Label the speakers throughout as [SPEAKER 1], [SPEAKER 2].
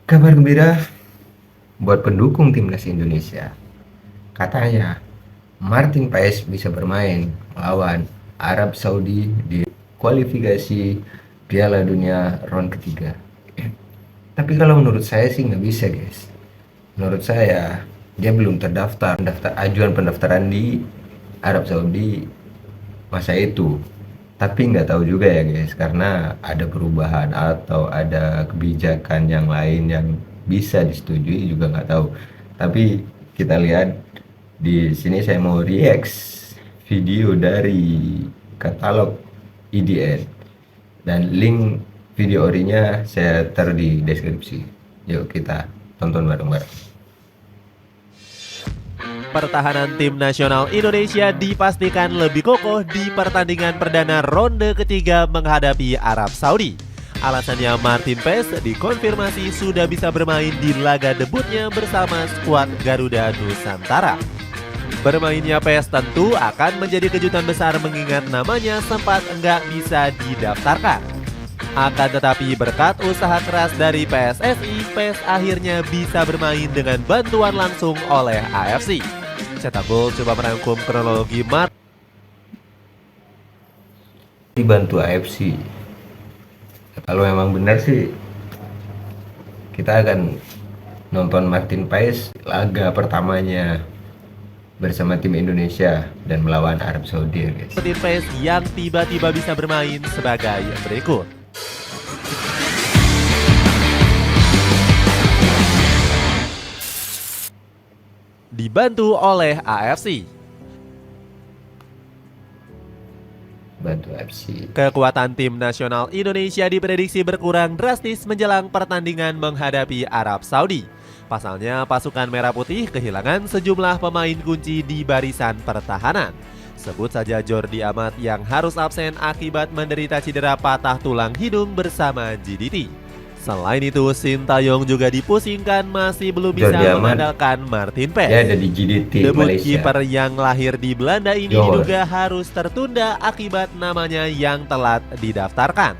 [SPEAKER 1] Kabar gembira buat pendukung timnas Indonesia. Katanya Martin Paes bisa bermain melawan Arab Saudi di kualifikasi Piala Dunia round ketiga. Tapi kalau menurut saya sih nggak bisa, guys. Menurut saya dia belum terdaftar ajuan pendaftaran di Arab Saudi masa itu. Tapi nggak tahu juga ya, guys, karena ada perubahan atau ada kebijakan yang lain yang bisa disetujui juga nggak tahu. Tapi kita lihat di sini saya mau react video dari katalog IDN dan link video orinya saya taruh di deskripsi. Yuk kita tonton bareng-bareng.
[SPEAKER 2] Pertahanan tim nasional Indonesia dipastikan lebih kokoh di pertandingan perdana ronde ketiga menghadapi Arab Saudi. Alasannya Martin Paes dikonfirmasi sudah bisa bermain di laga debutnya bersama skuad Garuda Nusantara. Bermainnya Paes tentu akan menjadi kejutan besar mengingat namanya sempat enggak bisa didaftarkan. Akan tetapi berkat usaha keras dari PSSI, Paes akhirnya bisa bermain dengan bantuan langsung oleh AFC. Cetak Gol coba merangkum kronologi
[SPEAKER 1] Dibantu AFC. Kalau memang benar sih kita akan nonton Martin Paes laga pertamanya bersama tim Indonesia dan melawan Arab Saudi, guys.
[SPEAKER 2] Martin Paes yang tiba-tiba bisa bermain sebagai berikut. Dibantu oleh AFC.
[SPEAKER 1] Bantu AFC.
[SPEAKER 2] Kekuatan tim nasional Indonesia diprediksi berkurang drastis menjelang pertandingan menghadapi Arab Saudi. Pasalnya pasukan Merah Putih kehilangan sejumlah pemain kunci di barisan pertahanan. Sebut saja Jordi Amat yang harus absen akibat menderita cedera patah tulang hidung bersama GDT. Selain itu, Sintayong juga dipusingkan masih belum bisa mengandalkan Martin Paes.
[SPEAKER 1] Ya, ada di GDT
[SPEAKER 2] Debut
[SPEAKER 1] Malaysia.
[SPEAKER 2] kiper yang lahir di Belanda ini diduga harus tertunda akibat namanya yang telat didaftarkan.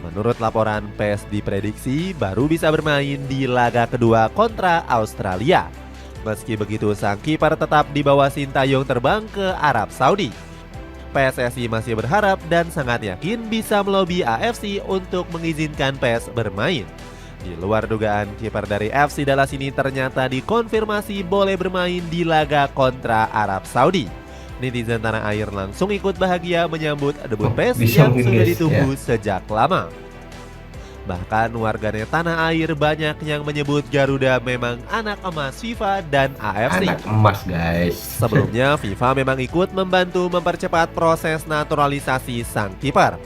[SPEAKER 2] Menurut laporan Paes diprediksi baru bisa bermain di laga kedua kontra Australia. Meski begitu, sang kiper tetap dibawa Sintayong terbang ke Arab Saudi. PSSI masih berharap dan sangat yakin bisa melobi AFC untuk mengizinkan Paes bermain. Di luar dugaan, kiper dari FC Dallas ini ternyata dikonfirmasi boleh bermain di laga kontra Arab Saudi. Netizen tanah air langsung ikut bahagia menyambut debut Paes yang sudah ditunggu sejak lama. Bahkan warganet tanah air banyak yang menyebut Garuda memang anak emas FIFA dan AFC.
[SPEAKER 1] Anak emas, guys.
[SPEAKER 2] Sebelumnya FIFA memang ikut membantu mempercepat proses naturalisasi sang kiper.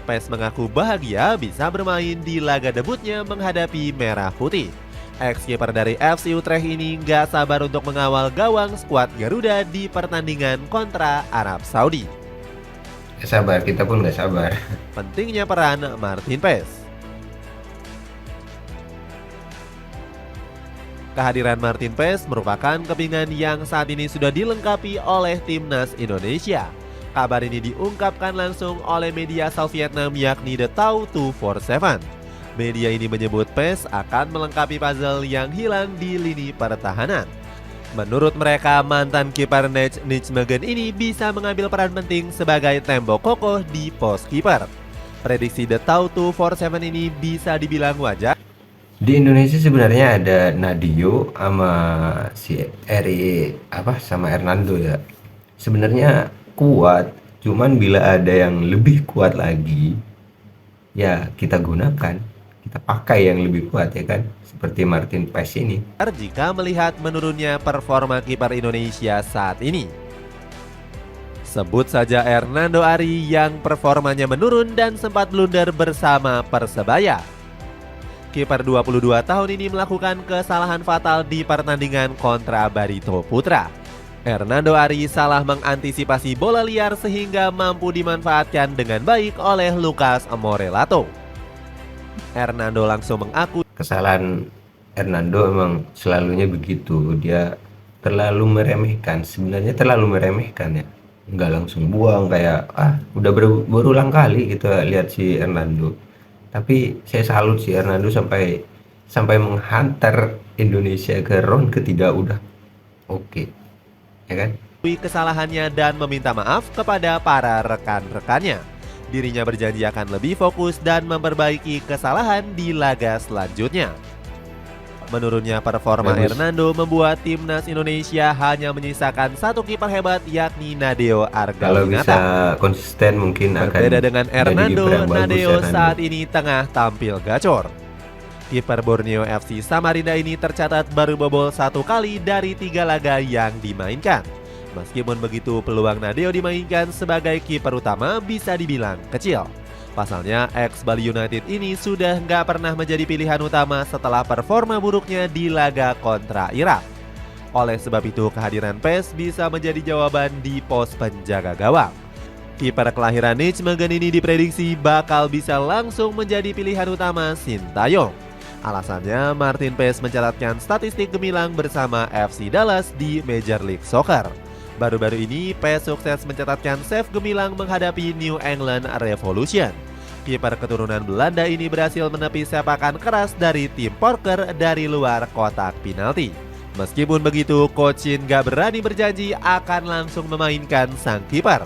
[SPEAKER 2] Paes mengaku bahagia bisa bermain di laga debutnya menghadapi Merah Putih. Ex-kiper dari FC Utrecht ini nggak sabar untuk mengawal gawang skuad Garuda di pertandingan kontra Arab Saudi.
[SPEAKER 1] Gak sabar, kita pun gak sabar.
[SPEAKER 2] Pentingnya peran Martin Paes. Kehadiran Martin Paes merupakan kepingan yang saat ini sudah dilengkapi oleh timnas Indonesia. Kabar ini diungkapkan langsung oleh media asal Vietnam yakni The Tau 247. Media ini menyebut Paes akan melengkapi puzzle yang hilang di lini pertahanan. Menurut mereka, mantan kiper Nijmegen ini bisa mengambil peran penting sebagai tembok kokoh di pos kiper. Prediksi The Tau 247 ini bisa dibilang wajar.
[SPEAKER 1] Di Indonesia sebenarnya ada Nadio sama si sama Hernando ya. Sebenarnya kuat, cuman bila ada yang lebih kuat lagi, ya kita gunakan, kita pakai yang lebih kuat ya kan, seperti Martin Paes ini.
[SPEAKER 2] Jika melihat menurunnya performa kiper Indonesia saat ini. Sebut saja Hernando Ari yang performanya menurun dan sempat blunder bersama Persebaya. Kiper 22 tahun ini melakukan kesalahan fatal di pertandingan kontra Barito Putra. Hernando Ari salah mengantisipasi bola liar sehingga mampu dimanfaatkan dengan baik oleh Lucas Morellato. Hernando langsung mengaku
[SPEAKER 1] kesalahan Hernando emang selalunya begitu, dia terlalu meremehkan, sebenarnya terlalu meremehkan ya, nggak langsung buang kayak udah berulang kali kita lihat si Hernando. Tapi saya salut si Hernando sampai sampai menghantar Indonesia ke round ketiga udah oke, ya kan?
[SPEAKER 2] Kesalahannya dan meminta maaf kepada para rekan-rekannya. Dirinya berjanji akan lebih fokus dan memperbaiki kesalahan di laga selanjutnya. Menurunnya performa
[SPEAKER 1] Bagus.
[SPEAKER 2] Hernando membuat timnas Indonesia hanya menyisakan satu kiper hebat, yakni Nadeo
[SPEAKER 1] Kalau bisa
[SPEAKER 2] Argalinata.
[SPEAKER 1] konsisten mungkin
[SPEAKER 2] Berbeda
[SPEAKER 1] akan
[SPEAKER 2] dengan
[SPEAKER 1] jadi
[SPEAKER 2] Hernando,
[SPEAKER 1] kiper yang bagus,
[SPEAKER 2] Nadeo
[SPEAKER 1] Hernando.
[SPEAKER 2] saat ini tengah tampil gacor. Kiper Borneo FC Samarinda ini tercatat baru bobol 1 kali dari 3 laga yang dimainkan. Meskipun begitu, peluang Nadeo dimainkan sebagai kiper utama bisa dibilang kecil. Pasalnya, ex-Bali United ini sudah nggak pernah menjadi pilihan utama setelah performa buruknya di laga kontra Irak. Oleh sebab itu, kehadiran PES bisa menjadi jawaban di pos penjaga gawang. Kiper kelahiran Nijmegen ini diprediksi bakal bisa langsung menjadi pilihan utama Sintayong. Alasannya, Martin PES mencatatkan statistik gemilang bersama FC Dallas di Major League Soccer. Baru-baru ini, PES sukses mencatatkan save gemilang menghadapi New England Revolution. Kiper keturunan Belanda ini berhasil menepis sepakan keras dari tim Porker dari luar kotak penalti. Meskipun begitu, Coach Shin gak berani berjanji akan langsung memainkan sang kiper.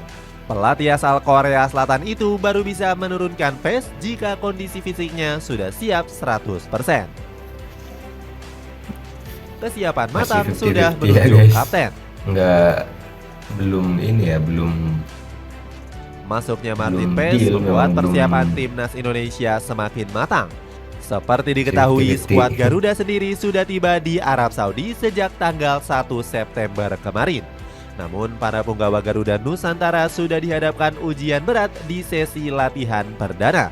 [SPEAKER 2] Pelatih asal Korea Selatan itu baru bisa menurunkan PES jika kondisi fisiknya sudah siap 100%. Kesiapan matang
[SPEAKER 1] Masih 50-50
[SPEAKER 2] sudah
[SPEAKER 1] ya,
[SPEAKER 2] menunjuk
[SPEAKER 1] guys.
[SPEAKER 2] kapten.
[SPEAKER 1] Belum
[SPEAKER 2] Masuknya Martin
[SPEAKER 1] belum
[SPEAKER 2] PES
[SPEAKER 1] deal,
[SPEAKER 2] membuat
[SPEAKER 1] memang
[SPEAKER 2] persiapan
[SPEAKER 1] belum.
[SPEAKER 2] timnas Indonesia semakin matang. Seperti diketahui,
[SPEAKER 1] 50-50.
[SPEAKER 2] skuad Garuda sendiri sudah tiba di Arab Saudi sejak tanggal 1 September kemarin. Namun, para punggawa Garuda Nusantara sudah dihadapkan ujian berat di sesi latihan perdana.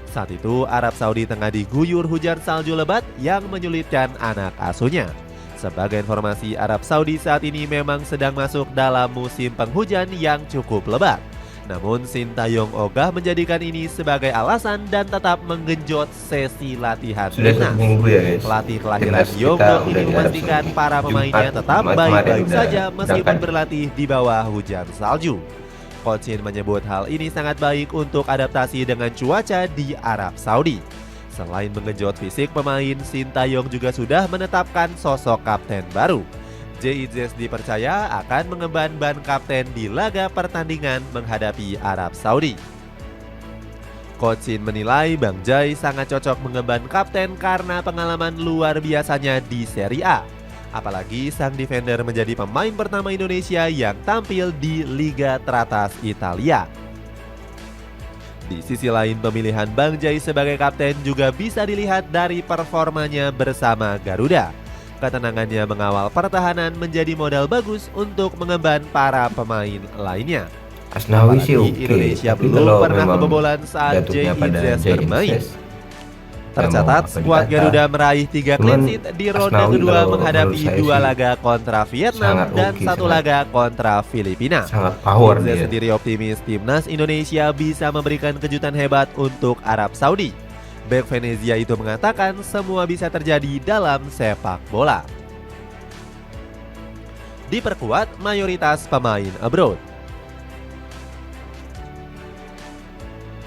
[SPEAKER 2] Saat itu, Arab Saudi tengah diguyur hujan salju lebat yang menyulitkan anak asuhnya. Sebagai informasi, Arab Saudi saat ini memang sedang masuk dalam musim penghujan yang cukup lebat. Namun Sintayong ogah menjadikan ini sebagai alasan dan tetap menggenjot sesi latihan
[SPEAKER 1] Sudah
[SPEAKER 2] timnas.
[SPEAKER 1] seminggu ya, guys.
[SPEAKER 2] Pelatih kelahiran
[SPEAKER 1] Timnas kita
[SPEAKER 2] Yongbyon
[SPEAKER 1] udah
[SPEAKER 2] ini
[SPEAKER 1] di Arab
[SPEAKER 2] memastikan
[SPEAKER 1] Saudi.
[SPEAKER 2] para pemainnya
[SPEAKER 1] Jumat
[SPEAKER 2] tetap
[SPEAKER 1] kemarin
[SPEAKER 2] baik-baik
[SPEAKER 1] udah
[SPEAKER 2] saja meskipun
[SPEAKER 1] berangkat.
[SPEAKER 2] berlatih di bawah hujan salju. Coach Shin menyebut hal ini sangat baik untuk adaptasi dengan cuaca di Arab Saudi. Selain menggenjot fisik pemain, Sintayong juga sudah menetapkan sosok kapten baru. JIZ dipercaya akan mengemban ban kapten di laga pertandingan menghadapi Arab Saudi. Coach Shin menilai Bang Jai sangat cocok mengemban kapten karena pengalaman luar biasanya di Serie A. Apalagi sang defender menjadi pemain pertama Indonesia yang tampil di Liga teratas Italia. Di sisi lain, pemilihan Bang Jai sebagai kapten juga bisa dilihat dari performanya bersama Garuda. Ketenangannya mengawal pertahanan menjadi modal bagus untuk mengemban para pemain lainnya.
[SPEAKER 1] Asnawi sih
[SPEAKER 2] Apalagi
[SPEAKER 1] oke,
[SPEAKER 2] Indonesia
[SPEAKER 1] tapi
[SPEAKER 2] belum
[SPEAKER 1] kalau
[SPEAKER 2] pernah
[SPEAKER 1] memang
[SPEAKER 2] kebobolan saat
[SPEAKER 1] jatuhnya pada
[SPEAKER 2] JIZ bermain.
[SPEAKER 1] JIZ,
[SPEAKER 2] Tercatat,
[SPEAKER 1] apa
[SPEAKER 2] skuad
[SPEAKER 1] dikata.
[SPEAKER 2] Garuda meraih 3 clean
[SPEAKER 1] Cuman
[SPEAKER 2] sheet di ronde
[SPEAKER 1] Asnawi
[SPEAKER 2] kedua
[SPEAKER 1] kalau
[SPEAKER 2] menghadapi
[SPEAKER 1] menurut saya
[SPEAKER 2] 2
[SPEAKER 1] sih
[SPEAKER 2] laga kontra Vietnam
[SPEAKER 1] sangat
[SPEAKER 2] dan
[SPEAKER 1] oke,
[SPEAKER 2] 1
[SPEAKER 1] sangat-
[SPEAKER 2] laga kontra Filipina.
[SPEAKER 1] sangat power
[SPEAKER 2] JIZ
[SPEAKER 1] dia.
[SPEAKER 2] sendiri optimis timnas Indonesia bisa memberikan kejutan hebat untuk Arab Saudi. Bek Venezia itu mengatakan semua bisa terjadi dalam sepak bola. Diperkuat mayoritas pemain abroad.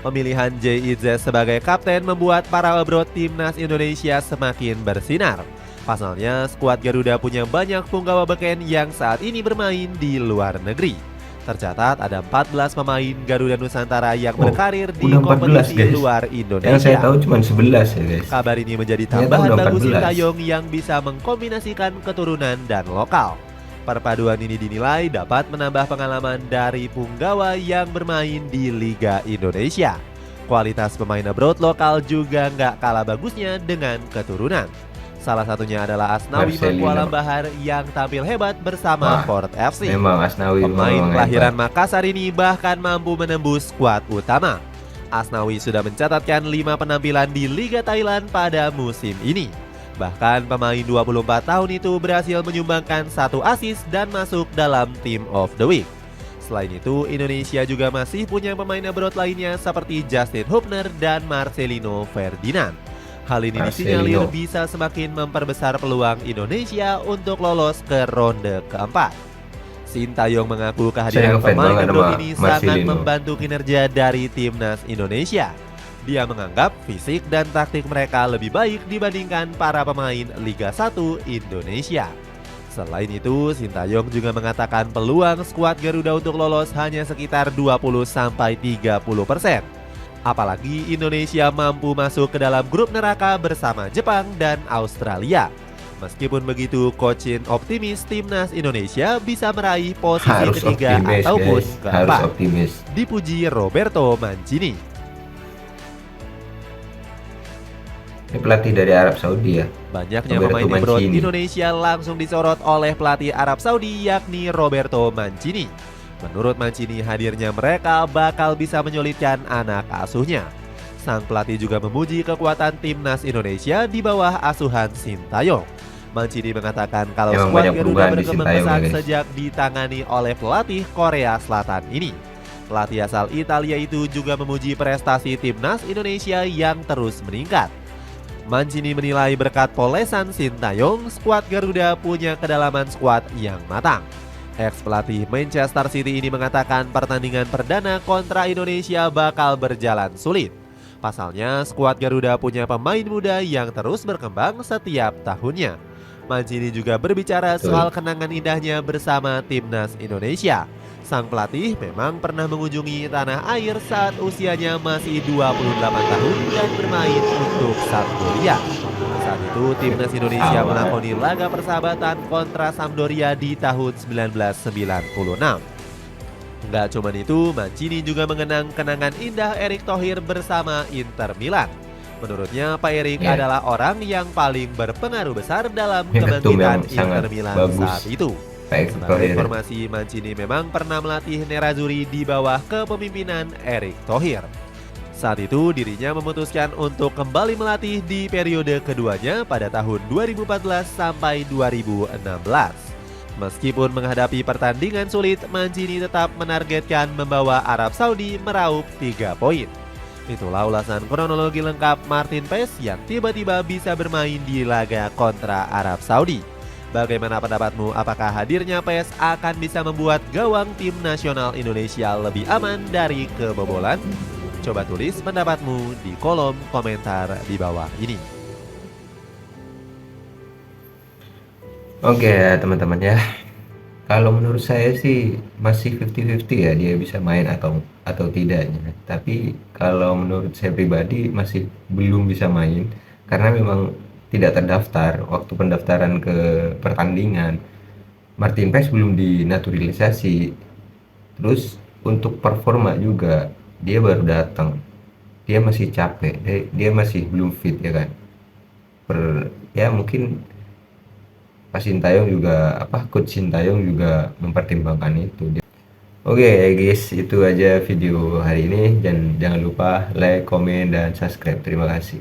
[SPEAKER 2] Pemilihan JIZ sebagai kapten membuat para abroad timnas Indonesia semakin bersinar. Pasalnya, skuad Garuda punya banyak punggawa beken yang saat ini bermain di luar negeri. Tercatat ada 14 pemain Garuda Nusantara yang
[SPEAKER 1] Oh,
[SPEAKER 2] berkarir di
[SPEAKER 1] udah 14,
[SPEAKER 2] kompetisi
[SPEAKER 1] guys.
[SPEAKER 2] luar
[SPEAKER 1] Yang saya
[SPEAKER 2] Indonesia.
[SPEAKER 1] tahu cuma 11 ya, guys.
[SPEAKER 2] Kabar ini menjadi
[SPEAKER 1] Ternyata
[SPEAKER 2] tambahan
[SPEAKER 1] udah
[SPEAKER 2] bagus
[SPEAKER 1] 14.
[SPEAKER 2] Sintayong yang bisa mengkombinasikan keturunan dan lokal. Perpaduan ini dinilai dapat menambah pengalaman dari punggawa yang bermain di Liga Indonesia. Kualitas pemain abroad lokal juga nggak kalah bagusnya dengan keturunan. Salah satunya adalah Asnawi
[SPEAKER 1] Marcelino.
[SPEAKER 2] Mangkualam Bahar yang tampil hebat bersama
[SPEAKER 1] Wah,
[SPEAKER 2] Port FC.
[SPEAKER 1] Memang Asnawi
[SPEAKER 2] Pemain
[SPEAKER 1] memang
[SPEAKER 2] kelahiran
[SPEAKER 1] hebat.
[SPEAKER 2] Makassar ini bahkan mampu menembus skuad utama. Asnawi sudah mencatatkan 5 penampilan di Liga Thailand pada musim ini. Bahkan pemain 24 tahun itu berhasil menyumbangkan 1 assist dan masuk dalam Team of the Week. Selain itu, Indonesia juga masih punya pemain abroad lainnya seperti Justin Hubner dan Marcelino Ferdinand. Hal ini disinyalir
[SPEAKER 1] Marcelino.
[SPEAKER 2] bisa semakin memperbesar peluang Indonesia untuk lolos ke ronde keempat. Sintayong mengaku kehadiran
[SPEAKER 1] Saya ngefans
[SPEAKER 2] pemain
[SPEAKER 1] banget
[SPEAKER 2] abroad
[SPEAKER 1] sama
[SPEAKER 2] ini sangat
[SPEAKER 1] Marcelino.
[SPEAKER 2] membantu kinerja dari timnas Indonesia. Dia menganggap fisik dan taktik mereka lebih baik dibandingkan para pemain Liga 1 Indonesia. Selain itu, Sintayong juga mengatakan peluang skuad Garuda untuk lolos hanya sekitar 20-30%. Apalagi Indonesia mampu masuk ke dalam grup neraka bersama Jepang dan Australia. Meskipun begitu, Coach Shin optimis timnas Indonesia bisa meraih posisi
[SPEAKER 1] Harus
[SPEAKER 2] ketiga
[SPEAKER 1] optimis,
[SPEAKER 2] ataupun
[SPEAKER 1] guys.
[SPEAKER 2] keempat.
[SPEAKER 1] Harus optimis.
[SPEAKER 2] Dipuji Roberto Mancini.
[SPEAKER 1] Ini pelatih dari Arab Saudi ya.
[SPEAKER 2] Banyaknya
[SPEAKER 1] Roberto
[SPEAKER 2] pemain abroad
[SPEAKER 1] Mancini.
[SPEAKER 2] Indonesia langsung disorot oleh pelatih Arab Saudi yakni Roberto Mancini. Menurut Mancini, hadirnya mereka bakal bisa menyulitkan anak asuhnya. Sang pelatih juga memuji kekuatan timnas Indonesia di bawah asuhan Sintayong. Mancini mengatakan kalau
[SPEAKER 1] Emang
[SPEAKER 2] skuad
[SPEAKER 1] banyak
[SPEAKER 2] Garuda
[SPEAKER 1] perubahan di
[SPEAKER 2] berkembang
[SPEAKER 1] Sintayong
[SPEAKER 2] pesat
[SPEAKER 1] ya, guys.
[SPEAKER 2] sejak ditangani oleh pelatih Korea Selatan ini. Pelatih asal Italia itu juga memuji prestasi timnas Indonesia yang terus meningkat. Mancini menilai berkat polesan Sintayong, skuad Garuda punya kedalaman skuad yang matang. Ex-pelatih Manchester City ini mengatakan pertandingan perdana kontra Indonesia bakal berjalan sulit. Pasalnya, skuad Garuda punya pemain muda yang terus berkembang setiap tahunnya. Mancini juga berbicara soal kenangan indahnya bersama timnas Indonesia. Sang pelatih memang pernah mengunjungi tanah air saat usianya masih 28 tahun dan bermain untuk Sampdoria. Saat itu timnas Indonesia melakoni laga persahabatan kontra Sampdoria di tahun 1996. Nggak cuma itu, Mancini juga mengenang kenangan indah Erick Thohir bersama Inter Milan. Menurutnya, Pak Erick adalah orang yang paling berpengaruh besar dalam kebangkitan Inter Milan saat itu. Sebagai informasi, Mancini memang pernah melatih Nerazzurri di bawah kepemimpinan Erick Thohir. Saat itu dirinya memutuskan untuk kembali melatih di periode keduanya pada tahun 2014 sampai 2016. Meskipun menghadapi pertandingan sulit, Mancini tetap menargetkan membawa Arab Saudi meraup 3 poin. Itulah ulasan kronologi lengkap Martin Paes yang tiba-tiba bisa bermain di laga kontra Arab Saudi. Bagaimana pendapatmu? Apakah hadirnya Paes akan bisa membuat gawang tim nasional Indonesia lebih aman dari kebobolan? Coba tulis pendapatmu di kolom komentar di bawah ini.
[SPEAKER 1] Oke ya teman-teman ya. Kalau menurut saya sih masih 50-50 ya, dia bisa main atau tidaknya. Tapi kalau menurut saya pribadi masih belum bisa main karena memang tidak terdaftar waktu pendaftaran ke pertandingan. Martin Paes belum dinaturalisasi. Terus untuk performa juga dia baru datang. Dia masih capek, dia masih belum fit ya kan. Ya mungkin Pak Sintayong juga Coach Sintayong juga mempertimbangkan itu. Oke ya guys, itu aja video hari ini dan jangan lupa like, komen dan subscribe. Terima kasih.